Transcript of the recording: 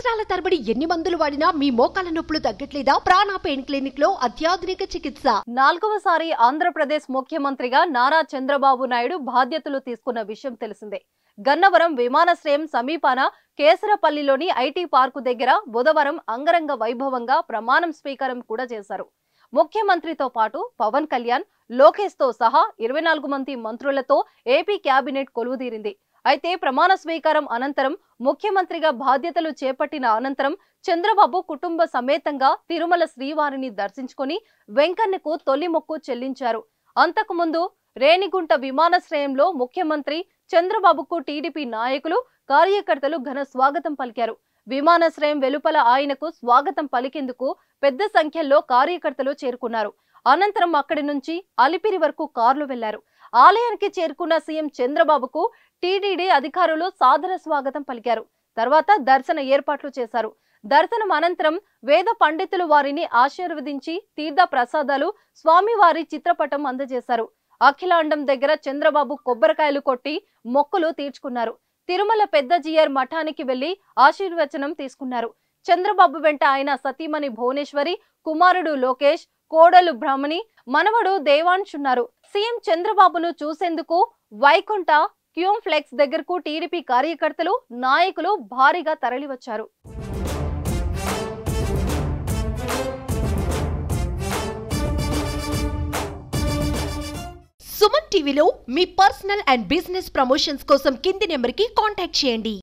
సంవత్సరాల తరబడి ఎన్ని మందులు వాడినా మీ మోకాల నొప్పులు తగ్గట్లేదా? ప్రాణ పెయిన్ క్లినిక్ లో అత్యాధునిక చికిత్స. 4వసారి ఆంధ్రప్రదేశ్ ముఖ్యమంత్రిగా నారా చంద్రబాబు నాయుడు బాధ్యతలు తీసుకున్న విషయం తెలిసిందే. గన్నవరం విమానాశ్రయం సమీపాన కేసరపల్లిలోని ఐటీ పార్కు దగ్గర బుధవారం అంగరంగ వైభవంగా ప్రమాణం స్వీకారం కూడా చేశారు. ముఖ్యమంత్రితో పాటు పవన్ కళ్యాణ్, లోకేష్ తో సహా 24 మంది మంత్రులతో ఏపీ కేబినెట్ కొలువుదీరింది. అయితే ప్రమాణ స్వీకారం అనంతరం ముఖ్యమంత్రిగా బాధ్యతలు చేపట్టిన అనంతరం చంద్రబాబు కుటుంబ సమేతంగా తిరుమల శ్రీవారిని దర్శించుకుని వెంకన్నకు తొలి మొక్కు చెల్లించారు. అంతకుముందు రేణిగుంట విమానాశ్రయంలో ముఖ్యమంత్రి చంద్రబాబుకు టీడీపీ నాయకులు, కార్యకర్తలు ఘన స్వాగతం పలికారు. విమానాశ్రయం వెలుపల ఆయనకు స్వాగతం పలికేందుకు పెద్ద సంఖ్యలో కార్యకర్తలు చేరుకున్నారు. అనంతరం అక్కడి నుంచి అలిపిరి వరకు కార్లు వెళ్లారు. ఆలయానికి చేరుకున్న సీఎం చంద్రబాబుకు టీటీడీ అధికారులు సాదర స్వాగతం పలికారు. తర్వాత దర్శన ఏర్పాట్లు చేశారు. దర్శనం అనంతరం వేద పండితులు వారిని ఆశీర్వదించి తీర్థ ప్రసాదాలు, స్వామివారి చిత్రపటం అందజేశారు. అఖిలాండం దగ్గర చంద్రబాబు కొబ్బరికాయలు కొట్టి మొక్కులు తీర్చుకున్నారు. తిరుమల పెద్ద జిఆర్ మఠానికి వెళ్లి ఆశీర్వచనం తీసుకున్నారు. చంద్రబాబు వెంట ఆయన సతీమణి భువనేశ్వరి, కుమారుడు లోకేష్, కోడలు బ్రహ్మణి, మనవడు దేవాంశ్ ఉన్నారు. సీఎం చంద్రబాబును చూసేందుకు వైకుంఠ క్యూమ్ ఫ్లెక్స్ దగ్గరకు టీడీపీ కార్యకర్తలు, నాయకులు భారీగా తరలివచ్చారు. సుమన్ టీవీలో మీ పర్సనల్ అండ్ బిజినెస్ ప్రమోషన్స్ కోసం కింది నెంబర్కి కాంటాక్ట్ చేయండి.